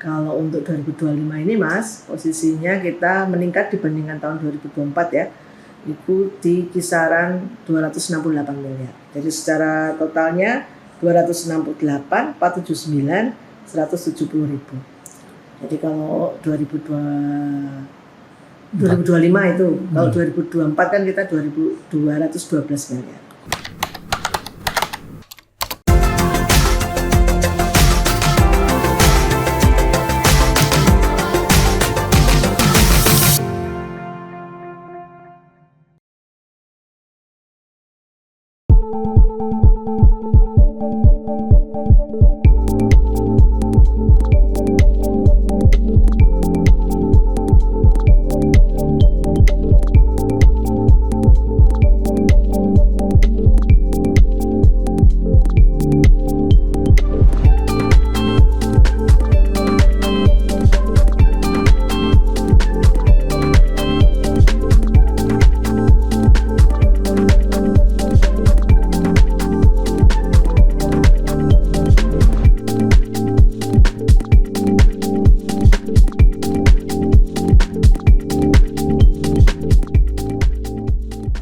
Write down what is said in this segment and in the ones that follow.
Kalau untuk 2025 ini Mas, posisinya kita meningkat dibandingkan tahun 2024 ya. Itu di kisaran 268 miliar. Jadi secara totalnya 268, 479, 170 ribu. Jadi kalau 2025 itu, kalau 2024 kan kita 212 miliar.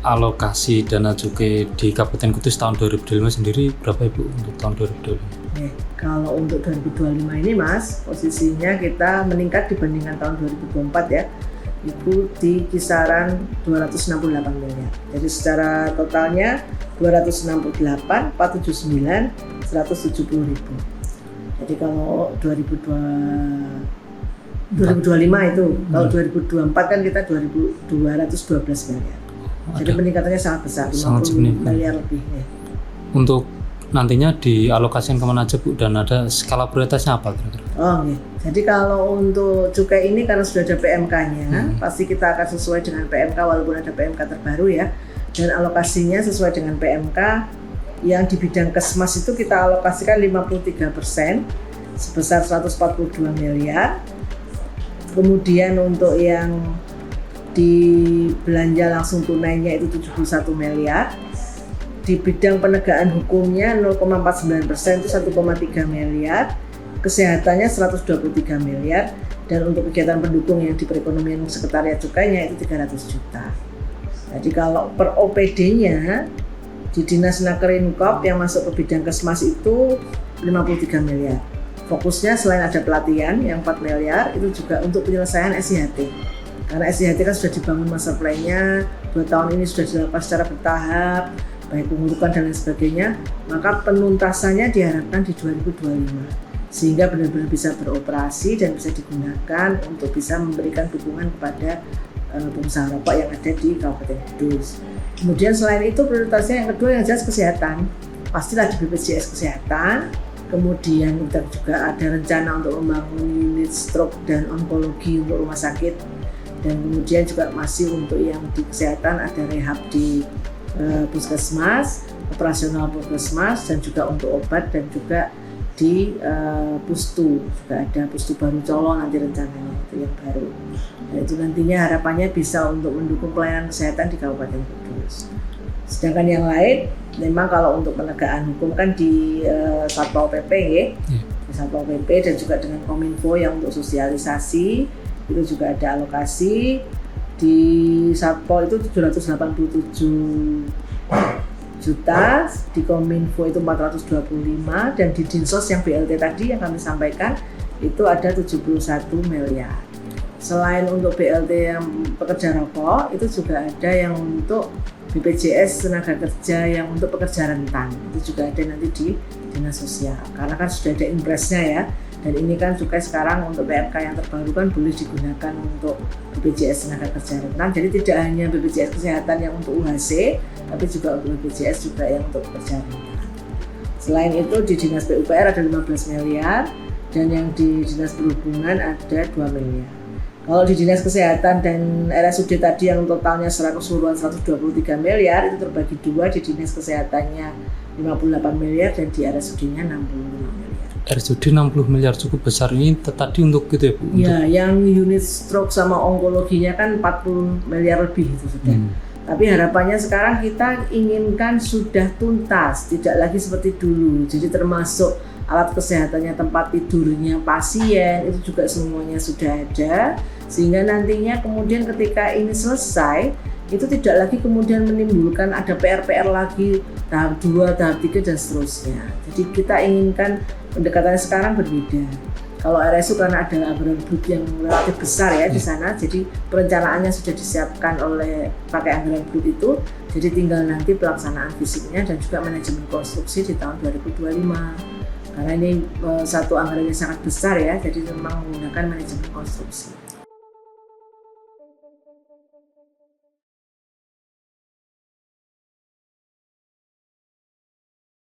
Alokasi dana cukai di Kabupaten Kudus tahun 2025 sendiri berapa Ibu untuk tahun 2025? Kalau untuk 2025 ini Mas, posisinya kita meningkat dibandingkan tahun 2024 ya. Itu di kisaran 268 miliar. Jadi secara totalnya 268, 479, 170 ribu. Jadi kalau 2025 itu, kalau 2024 kan kita 212 miliar. Jadi peningkatannya sangat besar, 50 miliar lebih. Ya. Untuk nantinya dialokasikan kemana aja Bu, dan ada skala prioritasnya apa kira-kira? Jadi kalau untuk cukai ini karena sudah ada PMK-nya, pasti kita akan sesuai dengan PMK walaupun ada PMK terbaru ya. Dan alokasinya sesuai dengan PMK yang di bidang Kesmas itu kita alokasikan 53% sebesar 142 miliar. Kemudian untuk yang di belanja langsung tunainya itu 71 miliar. Di bidang penegakan hukumnya 0,49% itu 1,3 miliar. Kesehatannya 123 miliar. Dan untuk kegiatan pendukung yang di perekonomian sekretariat cukainya itu 300 juta. Jadi kalau per OPD-nya di Dinas Nakerinkop yang masuk ke bidang Kesmas itu 53 miliar. Fokusnya selain ada pelatihan yang 4 miliar itu juga untuk penyelesaian SIHT. Karena SIHT kan sudah dibangun master plan-nya, 2 tahun ini sudah dilakukan secara bertahap, baik pengurukan dan lain sebagainya, maka penuntasannya diharapkan di 2025. Sehingga benar-benar bisa beroperasi dan bisa digunakan untuk bisa memberikan dukungan kepada pengusaha rokok yang ada di Kabupaten Kudus. Kemudian selain itu prioritasnya yang kedua yang jelas kesehatan. Pastilah di BPJS Kesehatan. Kemudian kita juga ada rencana untuk membangun unit stroke dan onkologi untuk rumah sakit. Dan kemudian juga masih untuk yang di kesehatan ada rehab di puskesmas, operasional puskesmas, dan juga untuk obat dan juga di pustu juga ada pustu baru Colo nanti rencananya itu yang baru. Nah, itu nantinya harapannya bisa untuk mendukung pelayanan kesehatan di Kabupaten Kudus. Sedangkan yang lain memang kalau untuk penegakan hukum kan di Satpol PP ya, di Satpol PP dan juga dengan Kominfo yang untuk sosialisasi itu juga ada alokasi. Di Satpol itu 787 juta, di Kominfo itu 425, dan di Dinsos yang BLT tadi yang kami sampaikan itu ada 71 miliar. Selain untuk BLT yang pekerja rokok, itu juga ada yang untuk BPJS tenaga kerja yang untuk pekerja rentan, itu juga ada nanti di Dinas Sosial. Karena kan sudah ada impresnya ya. Dan ini kan juga sekarang untuk PMK yang terbaru kan boleh digunakan untuk BPJS tenaga kerja rentan. Jadi tidak hanya BPJS kesehatan yang untuk UHC, tapi juga untuk BPJS juga yang untuk pekerja rentan. Selain itu di Dinas PUPR ada 15 miliar dan yang di Dinas Perhubungan ada 2 miliar. Kalau di Dinas Kesehatan dan RSUD tadi yang totalnya secara keseluruhan 123 miliar itu terbagi dua, di Dinas Kesehatannya 58 miliar dan di RSUD-nya 65 miliar. RSUD 60 miliar cukup besar ini tadi untuk gitu ya Bu? Ya, yang unit stroke sama onkologinya kan 40 miliar lebih itu sudah. Tapi harapannya sekarang kita inginkan sudah tuntas, tidak lagi seperti dulu. Jadi termasuk alat kesehatannya, tempat tidurnya pasien, itu juga semuanya sudah ada, sehingga nantinya kemudian ketika ini selesai, itu tidak lagi kemudian menimbulkan ada PR-PR lagi tahap 2, tahap 3 dan seterusnya. Jadi kita inginkan pendekatannya sekarang berbeda. Kalau RSU karena ada anggaran BUD yang relatif besar ya di sana, jadi perencanaannya sudah disiapkan oleh pakai anggaran BUD itu, jadi tinggal nanti pelaksanaan fisiknya dan juga manajemen konstruksi di tahun 2025. Karena ini satu anggarannya sangat besar ya, jadi memang menggunakan manajemen konstruksi.